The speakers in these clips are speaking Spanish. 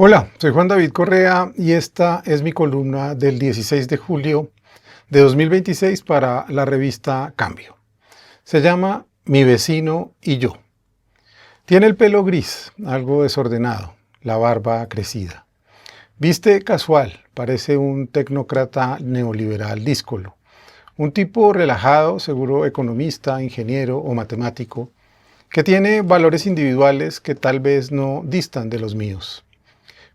Hola, soy Juan David Correa y esta es mi columna del 16 de julio de 2026 para la revista Cambio. Se llama Mi vecino y yo. Tiene el pelo gris, algo desordenado, la barba crecida. Viste casual, parece un tecnócrata neoliberal díscolo. Un tipo relajado, seguro economista, ingeniero o matemático, que tiene valores individuales que tal vez no distan de los míos.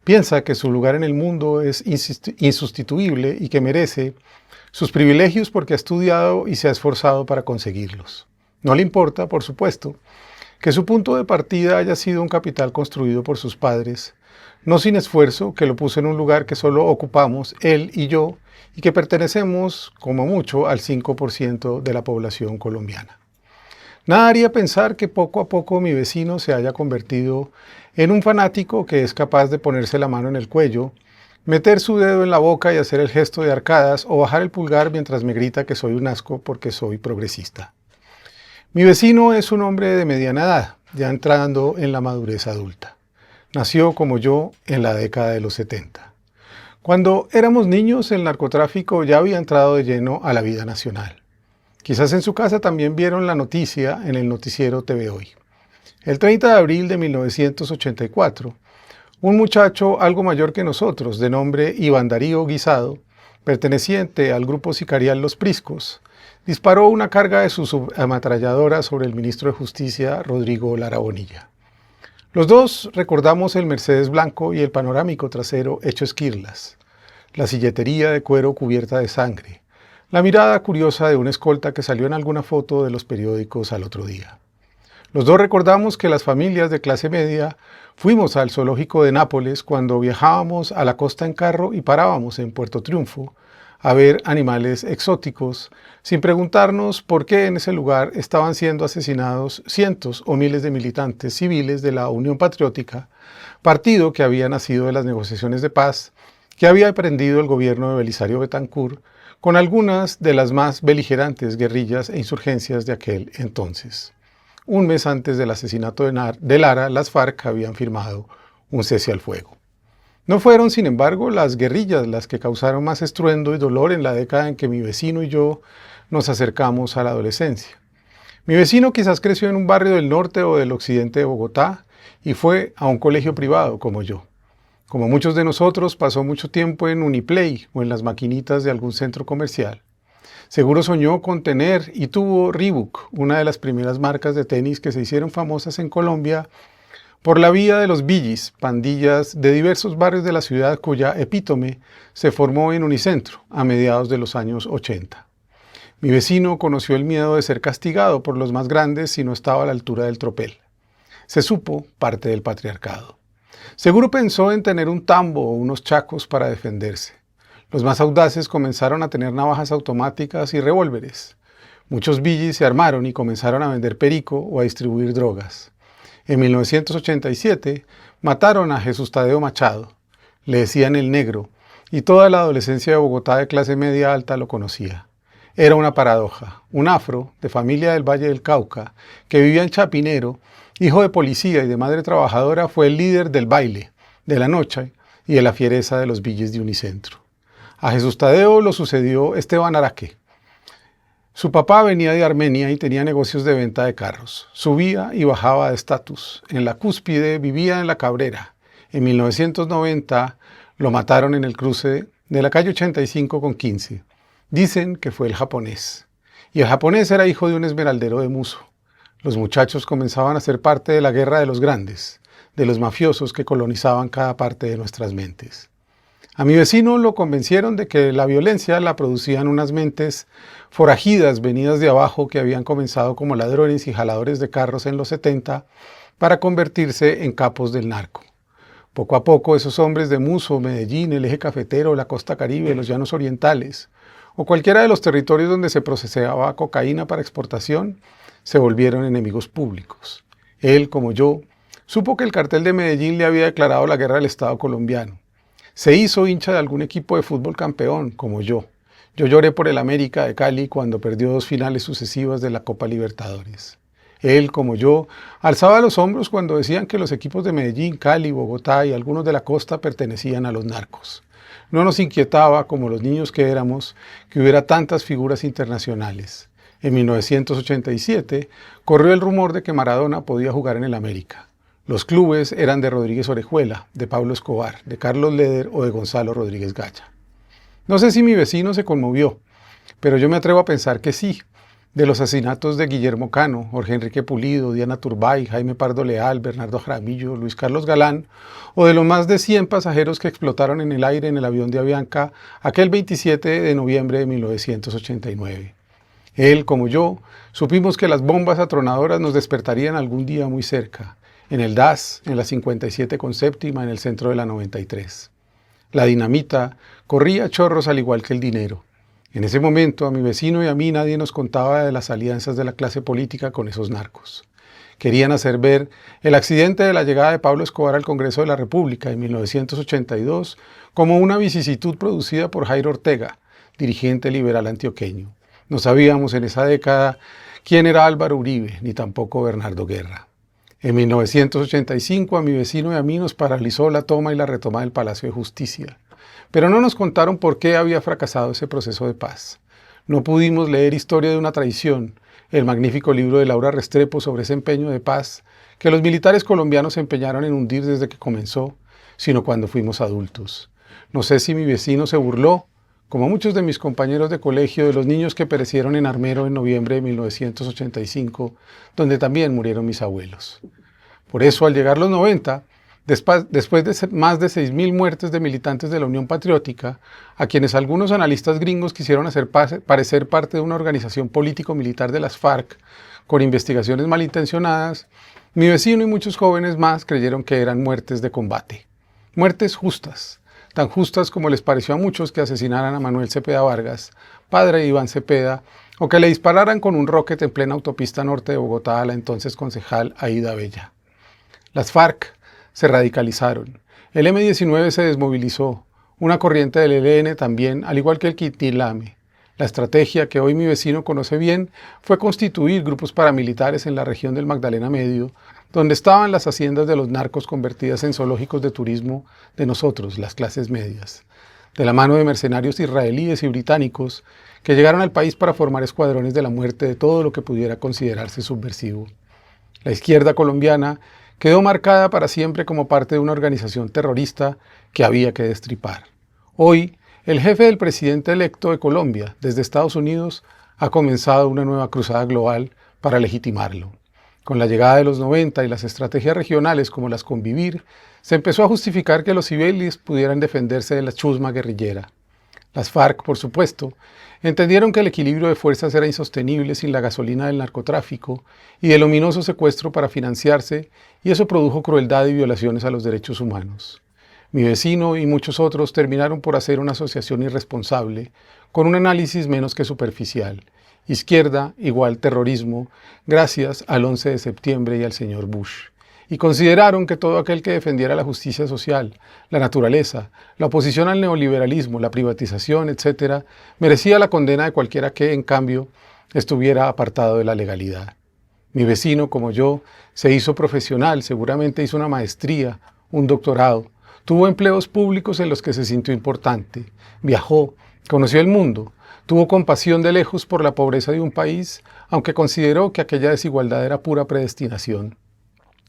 Piensa que su lugar en el mundo es insustituible y que merece sus privilegios porque ha estudiado y se ha esforzado para conseguirlos. No le importa, por supuesto, que su punto de partida haya sido un capital construido por sus padres, no sin esfuerzo, que lo puso en un lugar que solo ocupamos él y yo, y que pertenecemos, como mucho, al 5% de la población colombiana. Nada haría pensar que poco a poco mi vecino se haya convertido en un fanático que es capaz de ponerse la mano en el cuello, meter su dedo en la boca y hacer el gesto de arcadas o bajar el pulgar mientras me grita que soy un asco porque soy progresista. Mi vecino es un hombre de mediana edad, ya entrando en la madurez adulta. Nació como yo en la década de los 70. Cuando éramos niños, el narcotráfico ya había entrado de lleno a la vida nacional. Quizás en su casa también vieron la noticia en el noticiero TV Hoy. El 30 de abril de 1984, un muchacho algo mayor que nosotros, de nombre Iván Darío Guisado, perteneciente al grupo sicarial Los Priscos, disparó una carga de su subametralladora sobre el ministro de Justicia, Rodrigo Lara Bonilla. Los dos recordamos el Mercedes blanco y el panorámico trasero hecho esquirlas, la silletería de cuero cubierta de sangre, la mirada curiosa de una escolta que salió en alguna foto de los periódicos al otro día. Los dos recordamos que las familias de clase media fuimos al zoológico de Nápoles cuando viajábamos a la costa en carro y parábamos en Puerto Triunfo a ver animales exóticos, sin preguntarnos por qué en ese lugar estaban siendo asesinados cientos o miles de militantes civiles de la Unión Patriótica, partido que había nacido de las negociaciones de paz que había emprendido el gobierno de Belisario Betancur con algunas de las más beligerantes guerrillas e insurgencias de aquel entonces. Un mes antes del asesinato de Lara, las FARC habían firmado un cese al fuego. No fueron, sin embargo, las guerrillas las que causaron más estruendo y dolor en la década en que mi vecino y yo nos acercamos a la adolescencia. Mi vecino quizás creció en un barrio del norte o del occidente de Bogotá y fue a un colegio privado como yo. Como muchos de nosotros, pasó mucho tiempo en Uniplay o en las maquinitas de algún centro comercial. Seguro soñó con tener y tuvo Reebok, una de las primeras marcas de tenis que se hicieron famosas en Colombia por la vía de los Billys, pandillas de diversos barrios de la ciudad cuya epítome se formó en Unicentro a mediados de los años 80. Mi vecino conoció el miedo de ser castigado por los más grandes si no estaba a la altura del tropel. Se supo parte del patriarcado. Seguro pensó en tener un tambo o unos chacos para defenderse. Los más audaces comenzaron a tener navajas automáticas y revólveres. Muchos Billys se armaron y comenzaron a vender perico o a distribuir drogas. En 1987 mataron a Jesús Tadeo Machado, le decían el negro, y toda la adolescencia de Bogotá de clase media alta lo conocía. Era una paradoja, un afro de familia del Valle del Cauca, que vivía en Chapinero, hijo de policía y de madre trabajadora, fue el líder del baile, de la noche y de la fiereza de los Billys de Unicentro. A Jesús Tadeo lo sucedió Esteban Araque. Su papá venía de Armenia y tenía negocios de venta de carros. Subía y bajaba de estatus. En la cúspide vivía en La Cabrera. En 1990 lo mataron en el cruce de la calle 85 con 15. Dicen que fue el japonés. Y el japonés era hijo de un esmeraldero de Muso. Los muchachos comenzaban a ser parte de la guerra de los grandes, de los mafiosos que colonizaban cada parte de nuestras mentes. A mi vecino lo convencieron de que la violencia la producían unas mentes forajidas venidas de abajo que habían comenzado como ladrones y jaladores de carros en los 70 para convertirse en capos del narco. Poco a poco esos hombres de Muso, Medellín, el eje cafetero, la costa caribe, los llanos orientales o cualquiera de los territorios donde se procesaba cocaína para exportación se volvieron enemigos públicos. Él, como yo, supo que el cartel de Medellín le había declarado la guerra al Estado colombiano. Se hizo hincha de algún equipo de fútbol campeón, como yo. Yo lloré por el América de Cali cuando perdió 2 finales sucesivas de la Copa Libertadores. Él, como yo, alzaba los hombros cuando decían que los equipos de Medellín, Cali, Bogotá y algunos de la costa pertenecían a los narcos. No nos inquietaba, como los niños que éramos, que hubiera tantas figuras internacionales. En 1987 corrió el rumor de que Maradona podía jugar en el América. Los clubes eran de Rodríguez Orejuela, de Pablo Escobar, de Carlos Leder o de Gonzalo Rodríguez Gaya. No sé si mi vecino se conmovió, pero yo me atrevo a pensar que sí. De los asesinatos de Guillermo Cano, Jorge Enrique Pulido, Diana Turbay, Jaime Pardo Leal, Bernardo Jaramillo, Luis Carlos Galán, o de los más de 100 pasajeros que explotaron en el aire en el avión de Avianca aquel 27 de noviembre de 1989. Él, como yo, supimos que las bombas atronadoras nos despertarían algún día muy cerca, en el DAS, en la 57 con séptima, en el centro de la 93. La dinamita corría a chorros al igual que el dinero. En ese momento, a mi vecino y a mí nadie nos contaba de las alianzas de la clase política con esos narcos. Querían hacer ver el accidente de la llegada de Pablo Escobar al Congreso de la República en 1982 como una vicisitud producida por Jairo Ortega, dirigente liberal antioqueño. No sabíamos en esa década quién era Álvaro Uribe, ni tampoco Bernardo Guerra. En 1985 a mi vecino y a mí nos paralizó la toma y la retoma del Palacio de Justicia. Pero no nos contaron por qué había fracasado ese proceso de paz. No pudimos leer Historia de una traición, el magnífico libro de Laura Restrepo sobre ese empeño de paz que los militares colombianos se empeñaron en hundir desde que comenzó, sino cuando fuimos adultos. No sé si mi vecino se burló, como muchos de mis compañeros de colegio, de los niños que perecieron en Armero en noviembre de 1985, donde también murieron mis abuelos. Por eso, al llegar los 90, después de más de 6.000 muertes de militantes de la Unión Patriótica, a quienes algunos analistas gringos quisieron hacer parecer parte de una organización político-militar de las FARC, con investigaciones malintencionadas, mi vecino y muchos jóvenes más creyeron que eran muertes de combate. Muertes justas, tan justas como les pareció a muchos que asesinaran a Manuel Cepeda Vargas, padre de Iván Cepeda, o que le dispararan con un rocket en plena autopista norte de Bogotá a la entonces concejal Aída Bella. Las FARC se radicalizaron. El M-19 se desmovilizó. Una corriente del ELN también, al igual que el Quitilame. La estrategia que hoy mi vecino conoce bien fue constituir grupos paramilitares en la región del Magdalena Medio, donde estaban las haciendas de los narcos convertidas en zoológicos de turismo de nosotros, las clases medias, de la mano de mercenarios israelíes y británicos que llegaron al país para formar escuadrones de la muerte de todo lo que pudiera considerarse subversivo. La izquierda colombiana quedó marcada para siempre como parte de una organización terrorista que había que destripar. Hoy, el jefe del presidente electo de Colombia, desde Estados Unidos, ha comenzado una nueva cruzada global para legitimarlo. Con la llegada de los 90 y las estrategias regionales como las Convivir, se empezó a justificar que los civiles pudieran defenderse de la chusma guerrillera. Las FARC, por supuesto, entendieron que el equilibrio de fuerzas era insostenible sin la gasolina del narcotráfico y del ominoso secuestro para financiarse, y eso produjo crueldad y violaciones a los derechos humanos. Mi vecino y muchos otros terminaron por hacer una asociación irresponsable, con un análisis menos que superficial. Izquierda igual terrorismo, gracias al 11 de septiembre y al señor Bush. Y consideraron que todo aquel que defendiera la justicia social, la naturaleza, la oposición al neoliberalismo, la privatización, etc., merecía la condena de cualquiera que, en cambio, estuviera apartado de la legalidad. Mi vecino, como yo, se hizo profesional, seguramente hizo una maestría, un doctorado, tuvo empleos públicos en los que se sintió importante, viajó, conoció el mundo, tuvo compasión de lejos por la pobreza de un país, aunque consideró que aquella desigualdad era pura predestinación.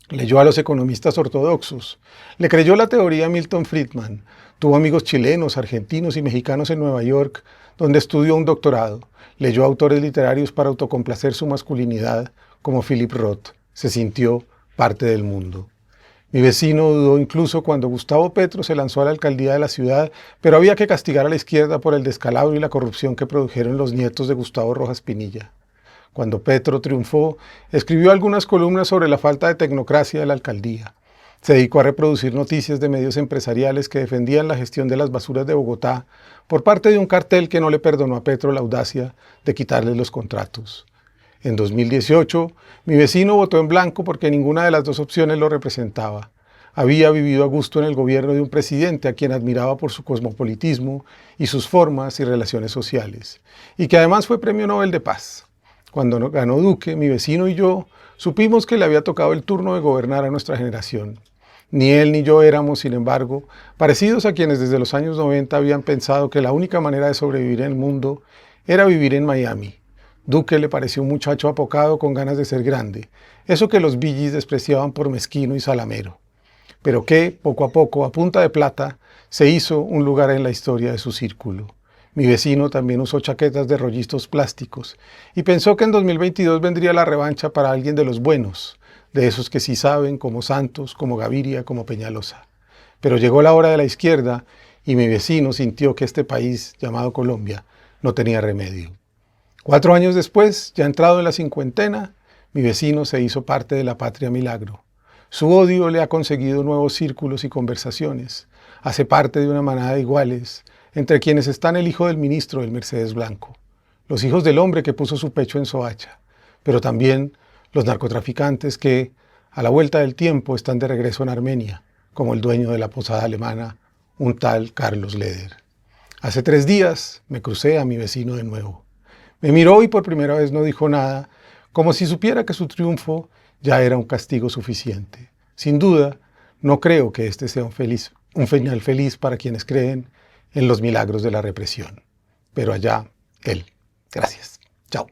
Leyó a los economistas ortodoxos, le creyó la teoría de Milton Friedman, tuvo amigos chilenos, argentinos y mexicanos en Nueva York, donde estudió un doctorado, leyó autores literarios para autocomplacer su masculinidad, como Philip Roth, se sintió parte del mundo. Mi vecino dudó incluso cuando Gustavo Petro se lanzó a la alcaldía de la ciudad, pero había que castigar a la izquierda por el descalabro y la corrupción que produjeron los nietos de Gustavo Rojas Pinilla. Cuando Petro triunfó, escribió algunas columnas sobre la falta de tecnocracia de la alcaldía. Se dedicó a reproducir noticias de medios empresariales que defendían la gestión de las basuras de Bogotá por parte de un cartel que no le perdonó a Petro la audacia de quitarle los contratos. En 2018, mi vecino votó en blanco porque ninguna de las dos opciones lo representaba. Había vivido a gusto en el gobierno de un presidente a quien admiraba por su cosmopolitismo y sus formas y relaciones sociales, y que además fue Premio Nobel de Paz. Cuando ganó Duque, mi vecino y yo Supimos que le había tocado el turno de gobernar a nuestra generación. Ni él ni yo éramos, sin embargo, parecidos a quienes desde los años 90 habían pensado que la única manera de sobrevivir en el mundo era vivir en Miami. Duque le pareció un muchacho apocado con ganas de ser grande, eso que los Bee Gees despreciaban por mezquino y salamero, pero que, poco a poco, a punta de plata, se hizo un lugar en la historia de su círculo. Mi vecino también usó chaquetas de rollistos plásticos y pensó que en 2022 vendría la revancha para alguien de los buenos, de esos que sí saben, como Santos, como Gaviria, como Peñalosa. Pero llegó la hora de la izquierda y mi vecino sintió que este país, llamado Colombia, no tenía remedio. 4 años después, ya entrado en la cincuentena, mi vecino se hizo parte de la Patria Milagro. Su odio le ha conseguido nuevos círculos y conversaciones. Hace parte de una manada de iguales, entre quienes están el hijo del ministro del Mercedes Blanco, los hijos del hombre que puso su pecho en Soacha, pero también los narcotraficantes que, a la vuelta del tiempo, están de regreso en Armenia, como el dueño de la posada alemana, un tal Carlos Leder. Hace 3 días me crucé a mi vecino de nuevo. Me miró y por primera vez no dijo nada, como si supiera que su triunfo ya era un castigo suficiente. Sin duda, no creo que este sea un final feliz para quienes creen en los milagros de la represión. Pero allá, él. Gracias. Chao.